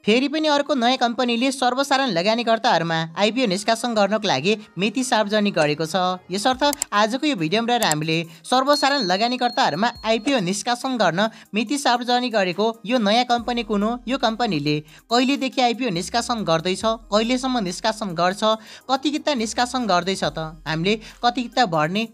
फेरि पनि अर्को नयाँ कम्पनीले सर्वसाधारण लगानीकर्ताहरूमा आइपिओ निष्कासन गर्नको लागि मिति सार्वजनिक गरेको छ। यसर्थ आजको यो भिडियोमा रहेर हामीले सर्वसाधारण लगानीकर्ताहरूमा आइपिओ निष्कासन गर्न मिति सार्वजनिक गरेको यो नयाँ कम्पनी कुन हो, यो कम्पनीले कहिलेदेखि आइपिओ निष्कासन गर्दैछ, कहिलेसम्म निष्कासन गर्छ, कति किता निष्कासन गर्दैछ त, हामीले कति किता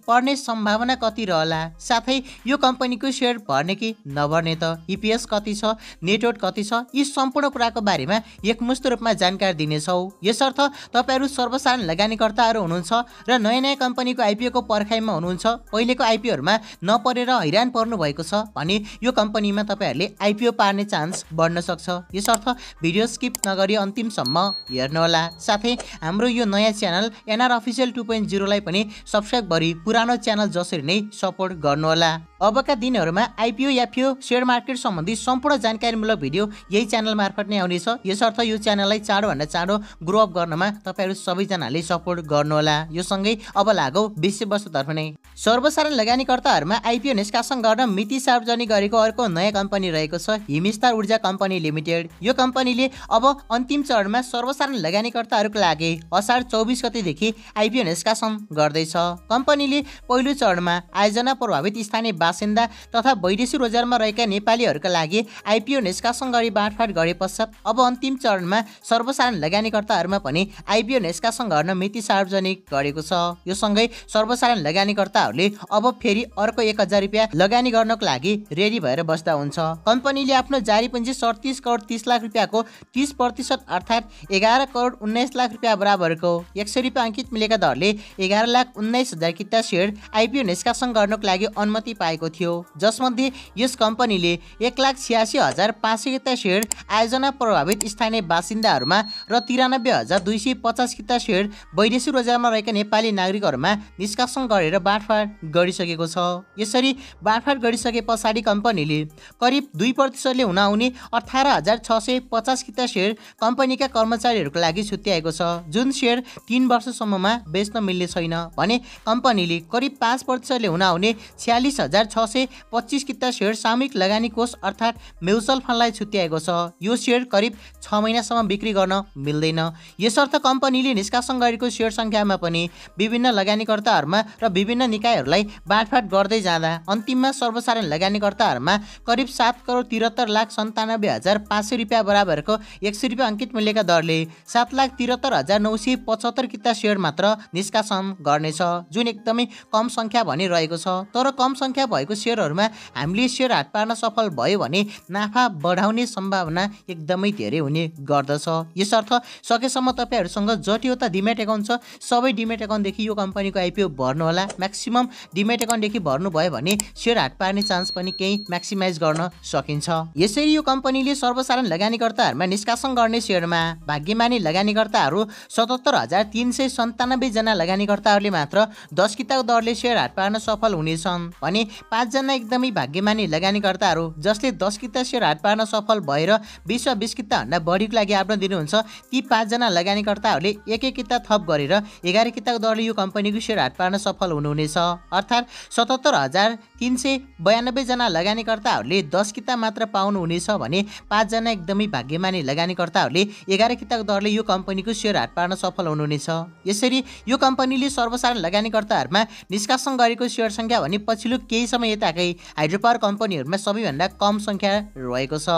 पर्ने सम्भावना कति रहला, साथै यो कम्पनीको सेयर भर्ने कि नभर्ने त, इपिएस कति छ, नेटवर्थ कति छ, यी सम्पूर्ण कुराको बारेमा एकमुष्ट रूपमा जानकारी दिनेछौँ। यसर्थ तपाईहरू सर्वसाधारण लगानीकर्ताहरू हुनुहुन्छ र नयाँ नयाँ कम्पनीको आइपिओको पर्खाइमा हुनुहुन्छ, पहिलेको आइपिओहरूमा नपरेर हैरान पर्नु भएको छ भने यो कम्पनीमा तपाईहरूले आइपिओ पार्ने चान्स बढ्न सक्छ। यसर्थ भिडियो स्किप नगरी अन्तिमसम्म हेर्नुहोला। साथै हाम्रो यो नयाँ च्यानल एनआर अफिसियल 2.0 लाई पनि सब्स्क्राइब गरी पुरानो च्यानल जसरी नै सपोर्ट गर्नुहोला। अबका दिनहरूमा आइपिओ एफपिओ सेयर मार्केट सम्बन्धी सम्पूर्ण जानकारीमूलक भिडियो यही च्यानल मार्फत नै आउनेछ। यसर्थ यो च्यानललाई चाँडोभन्दा चाँडो ग्रो अप गर्नमा तपाईहरू सबैजनाले सपोर्ट गर्नुहोला। यो सँगै अब लागौ विषयवस्तुतर्फ नै। सर्वसाधारण लगानीकर्ताहरूमा आइपिओ निष्कासन गर्न मिति सार्वजनिक गरेको अर्को नयाँ कम्पनी रहेको छ हिमस्टार ऊर्जा कम्पनी लिमिटेड। यो कम्पनीले अब अन्तिम चरणमा सर्वसाधारण लगानीकर्ताहरूको लागि असार 24 गतेदेखि आइपिओ निष्कासन गर्दैछ। कम्पनीले पहिलो चरणमा आयोजना प्रभावित स्थानीय बासिन्दा तथा वैदेशिक रोजगारमा रहेका नेपालीहरूका लागि आइपिओ निष्कासन गरी बाँडफाँड गरे पश्चात अब अन्तिम चरणमा सर्वसाधारण लगानीकर्ताहरूमा पनि आइपिओ निष्कासन गर्न मिति सार्वजनिक गरेको छ। यो सँगै सर्वसाधारण लगानीकर्ताहरूले अब फेरि अर्को 1000 रुपियाँ लगानी गर्नको लागि रेडी भएर बस्दा हुन्छ। कम्पनीले आफ्नो जारी पुँजी 37 करोड 30 लाख रुपियाँको 30% अर्थात् 11 करोड 19 लाख रुपियाँ बराबरको 100 रुपियाँ अङ्कित मूल्यका दरले 11,19,000 किता सेयर आइपिओ निष्कासन गर्नको लागि अनुमति पाएको थियो, जसमध्ये यस कम्पनीले 1,86,500 किता सेयर आयोजना प्रभावित स्थानीय बासिन्दाहरूमा र 93,250 किता सेयर वैदेशिक रोजगारमा रहेका नेपाली नागरिकहरूमा निष्कासन गरेर बाँडफाँड गरिसकेको छ। यसरी बाँडफाँड गरिसके पछाडि कम्पनीले करिब 2%ले हुन आउने 18,650 किता सेयर कम्पनीका कर्मचारीहरूको लागि छुट्याएको छ, जुन सेयर 3 वर्षसम्ममा बेच्न मिल्ने छैन भने कम्पनीले करिब 5%ले हुन आउने 46,625 किता सेयर सामूहिक लगानी कोष अर्थात् म्युचुअल फन्डलाई छुट्याएको छ। यो सेयर करिब 6 महिनासम्म बिक्री गर्न मिल्दैन। यसर्थ कम्पनीले निष्कासन गरेको सेयर सङ्ख्यामा पनि विभिन्न लगानीकर्ताहरूमा र विभिन्न निकायहरूलाई बाँडफाँड गर्दै जाँदा अन्तिममा सर्वसाधारण लगानीकर्ताहरूमा करिब 7 करोड 73,97,500 रुपियाँ बराबरको 100 रुपियाँ अङ्कित मूल्यका दरले 7,73,975 किता सेयर मात्र निष्कासन गर्नेछ, जुन एकदमै कम सङ्ख्या भनिरहेको छ। तर कम सङ्ख्या भएको सेयरहरूमा हामीले सेयर हाट पार्न सफल भयो भने नाफा बढाउने सम्भावना एकदमै धेरै हुने गर्दछ। यसर्थ सकेसम्म तपाईहरूसँग जतिवटा डिमेट एकाउन्ट छ सबै डिमेट एकाउन्टदेखि यो कम्पनीको आइपिओ भर्नुहोला। म्याक्सिमम डिमेट एकाउन्टदेखि भर्नुभयो भने सेयर हाट पार्ने चान्स पनि केही म्याक्सिमाइज गर्न सकिन्छ। यसरी यो कम्पनीले सर्वसाधारण लगानीकर्ताहरूमा निष्कासन गर्ने सेयरमा भाग्यमानी लगानीकर्ताहरू 77,397 जना लगानीकर्ताहरूले मात्र 10 किताको दरले सेयर हाट पार्न सफल हुनेछन् भने 5 जना एकदमै भाग्यमानी लगानीकर्ताहरू जसले 10 किता सेयर हाट पार्न सफल भएर 20 वा 20 किताभन्दा बढीको लागि आवेदन दिनुहुन्छ, ती 5 जना लगानीकर्ताहरूले एक किता थप गरेर 11 किताको दरले यो कम्पनीको सेयर हाट पार्न सफल हुनुहुनेछ। अर्थात् 77,392 जना लगानीकर्ताहरूले 10 किता मात्र पाउनुहुनेछ भने 5 जना एकदमै भाग्यमानी लगानीकर्ताहरूले 11 किताको दरले यो कम्पनीको सेयर हाट पार्न सफल हुनुहुनेछ। यसरी यो कम्पनीले सर्वसाधारण लगानीकर्ताहरूमा निष्कासन गरेको सेयर सङ्ख्या भने पछिल्लो केही समय यताकै हाइड्रोपावर कम्पनीहरूमा सबैभन्दा कम सङ्ख्या रहेको छ।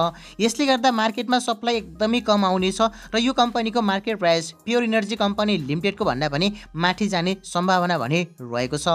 यसले गर्दा मार्केटमा सप्लाई एकदमै कम आउनेछ र यो कम्पनीको market price pure energy company लिमिटेडको भन्दा पनि माथि जाने सम्भावना भने रहेको छ।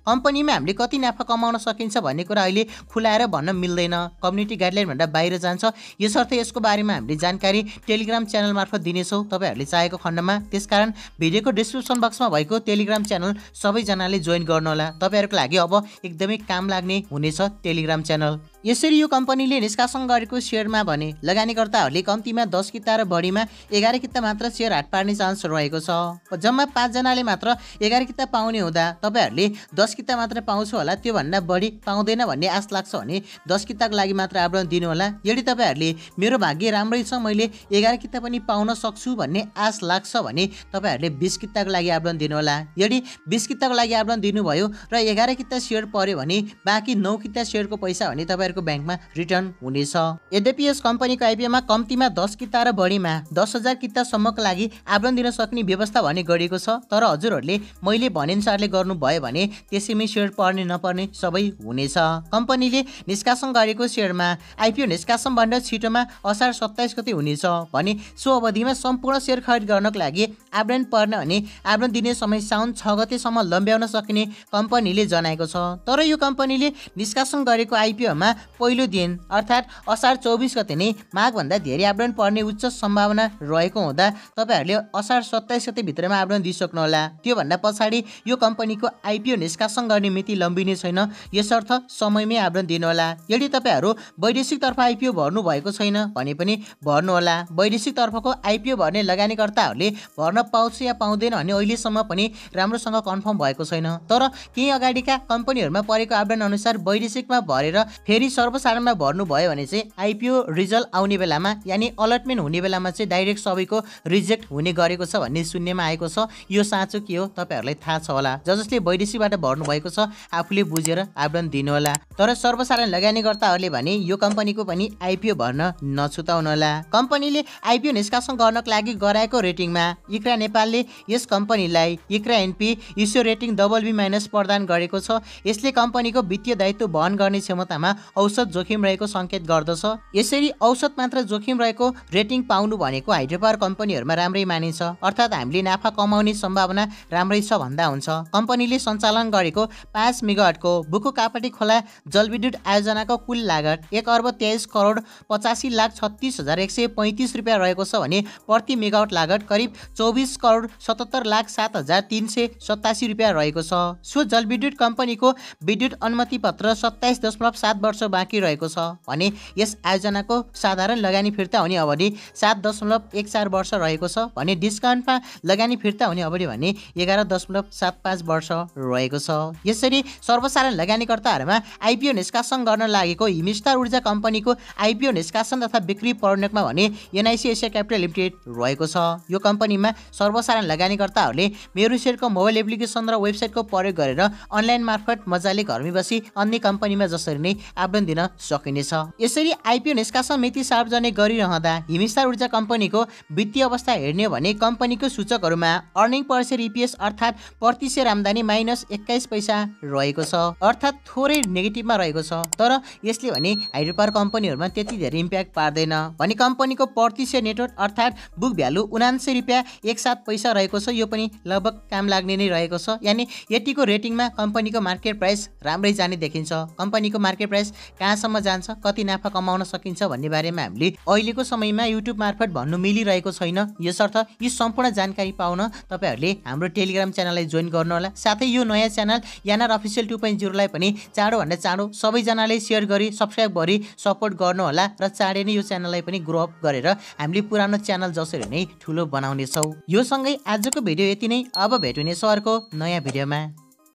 कम्पनीमा हामीले कति नाफा कमाउन सकिन्छ भन्ने कुरा अहिले खुलाएर भन्न मिल्दैन, कम्युनिटी गाइडलाइनभन्दा बाहिर जान्छ। यसर्थ यसको बारेमा हामीले जानकारी टेलिग्राम च्यानल मार्फत दिनेछौँ तपाईहरूले चाहेको खण्डमा। त्यसकारण भिडियोको डिस्क्रिप्सन बक्समा भएको टेलिग्राम च्यानल सबैजनाले जोइन गर्नुहोला। तपाईँहरूको लागि अब एकदमै काम लाग्ने हुनेछ टेलिग्राम च्यानल। यसरी यो कम्पनीले निष्कासन गरेको सेयरमा भने लगानीकर्ताहरूले कम्तीमा 10 किता र बढीमा 11 किता मात्र सेयर हाट पार्ने चान्स रहेको छ। जम्मा 5 जनाले मात्र 11 किता पाउने हुँदा तपाईहरूले 10 किता मात्र पाउँछ होला, त्यो भन्दा बढी पाउँदैन भन्ने आश लाग्छ भने 10 किताको लागि मात्र आवेदन दिनु होला। यदि तपाईहरूले मेरो भाग्य राम्रै छ मैले 11 किता पनि पाउन सक्छु भन्ने आश लाग्छ भने तपाईहरूले 20 किताको लागि आवेदन दिनु होला। यदि 20 किताको लागि आवेदन दिनुभयो र 11 किता सेयर पर्यो भने बाँकी 9 किता सेयरको पैसा भने तपाईँ तपाईहरुको ब्याङ्कमा रिटर्न हुनेछ। यद्यपि यस कम्पनीको आइपिओमा कम्तीमा 10 किता र बढीमा 10,000 कितासम्मको लागि आवेदन दिन सक्ने व्यवस्था भने गरिएको छ। तर हजुरहरूले मैले भनेअनुसारले गर्नुभयो भने त्यसैमै सेयर पर्ने नपर्ने सबै हुनेछ। कम्पनीले निष्कासन गरेको सेयरमा आइपिओ निष्कासन भन्दा छिटोमा असार 27 गते हुनेछ भने सो अवधिमा सम्पूर्ण सेयर खरिद गर्नको लागि आवेदन पर्ने अनि आवेदन दिने समय साउन 6 गतेसम्म लम्ब्याउन सकिने कम्पनीले जनाएको छ। तर यो कम्पनीले निष्कासन गरेको आइपिओमा पहिलो दिन अर्थात् असार 24 गते नै मागभन्दा धेरै आवेदन पर्ने उच्च सम्भावना रहेको हुँदा तपाईहरुले असार 27 गते भित्रमा आवेदन दिइसक्नुहोला। त्योभन्दा पछाडि यो कम्पनीको आइपिओ निष्कासन गर्ने मिति लम्बिने छैन, यसर्थ समयमै आवेदन दिनुहोला। यदि तपाईहरु वैदेशिक तर्फ आइपिओ भर्नु भएको छैन भने पनि भर्नुहोला। वैदेशिक तर्फको आइपिओ भर्ने लगानीकर्ताहरूले भर्न पाउँछ या पाउँदैन अनि अहिलेसम्म पनि राम्रोसँग कन्फर्म भएको छैन। तर केही अगाडिका कम्पनीहरुमा परेको आवेदन अनुसार वैदेशिकमा भरेर फेरि सर्वसाधारणमा भर्नु भयो भने चाहिँ आइपिओ रिजल्ट आउने बेलामा यानी अलटमेन्ट हुने बेलामा चाहिँ डाइरेक्ट सबैको रिजेक्ट हुने गरेको छ भन्ने सुन्नेमा आएको छ। यो साँचो के हो तपाईहरुलाई थाहा छ होला। जसले वैदेशिकबाट भर्नु भएको छ आफूले बुझेर आवेदन दिनुहोला। तर सर्वसाधारण लगानीकर्ताहरूले भने यो कम्पनीको पनि आइपिओ भर्न नछुटाउनुहोला। कम्पनीले आइपिओ निष्कासन गर्नको लागि गराएको रेटिङमा इक्रा नेपालले यस कम्पनीलाई Iqra NP issue rating BB- प्रदान गरेको छ। यसले कम्पनीको वित्तीय दायित्व वहन गर्ने क्षमतामा औसत जोखिम रहेको संकेत गर्दछ। यसरी औसत मात्र जोखिम रहेको रेटिङ पाउनु भनेको हाइड्रोपावर कम्पनीहरुमा राम्रै मानिन्छ, अर्थात् हामीले नाफा कमाउने सम्भावना राम्रै छ भन्दा हुन्छ। कम्पनीले सञ्चालन गरेको 5 मेगावाटको बुको कापटी खोला जलविद्युत आयोजनाको कुल लागत 1,23,85,36,135 रुपियाँ रहेको छ भने प्रति मेगावाट लागत करिब 24,77,07,387 रुपियाँ रहेको छ। सो जलविद्युत कम्पनीको विद्युत अनुमति पत्र 27.7 वर्ष बाँकी रहेको छ भने यस आयोजनाको साधारण लगानी फिर्ता हुने अवधि 7.14 वर्ष रहेको छ भने डिस्काउन्टमा लगानी फिर्ता हुने अवधि भने 11.75 वर्ष रहेको छ। यसरी सर्वसाधारण लगानीकर्ताहरुमा आइपिओ निष्कासन गर्न लागेको हिमस्टार ऊर्जा कम्पनीको आइपिओ निष्कासन तथा बिक्री प्रयोगमा भने एनआइसी एसिया क्यापिटल लिमिटेड रहेको छ। यो कम्पनीमा सर्वसाधारण लगानीकर्ताहरूले मेरो शेयरको मोबाइल एप्लिकेसन र वेबसाइटको प्रयोग गरेर अनलाइन मार्फत मजाले घरमै बसी अन्य कम्पनीमा जसरी नै आवेदन दिन सकिनेछ। यसरी आइपिओ निष्कासन मिति सार्वजनिक गरिरहँदा हिमस्टार ऊर्जा कम्पनीको वित्तीय अवस्था हेर्ने हो भने कम्पनीको सूचकहरुमा अर्निङ पर शेयर इपिएस अर्थात् प्रति शेयर आम्दानी -21 पैसा रहेको छ, अर्थात् थोरै नेगेटिभमा रहेको छ। तर यसले भने हाइड्रोपावर कम्पनीहरुमा त्यति धेरै इम्प्याक्ट पार्दैन भने कम्पनीको प्रति शेयर नेटवर्थ अर्थात् बुक भ्यालु 79 रुपियाँ 17 पैसा रहेको छ। यो पनि लगभग काम लाग्ने नै रहेको छ। यानी यतिको रेटिङमा कम्पनीको मार्केट प्राइस राम्रै जाने देखिन्छ। कम्पनीको मार्केट प्राइस कहाँसम्म जान्छ, कति नाफा कमाउन सकिन्छ भन्ने बारेमा हामीले अहिलेको समयमा युट्युब मार्फत भन्नु मिलिरहेको छैन। यसर्थ यी सम्पूर्ण जानकारी पाउन तपाईहरुले हाम्रो टेलिग्राम च्यानललाई जोइन गर्नुहोला। साथै यो नयाँ च्यानल यानार अफिसियल 2.0 लाई पनि चाँडो भन्दा चाँडो सबैजनाले शेयर गरी सब्स्क्राइब गरी सपोर्ट गर्नुहोला र चाँडै नै यो च्यानललाई पनि ग्रो अप गरेर हामीले पुरानो च्यानल जसरी नै ठुलो बनाउने छौं। यो सँगै आजको भिडियो यति नै। अब भेट्ने अर्को नयाँ भिडियोमा।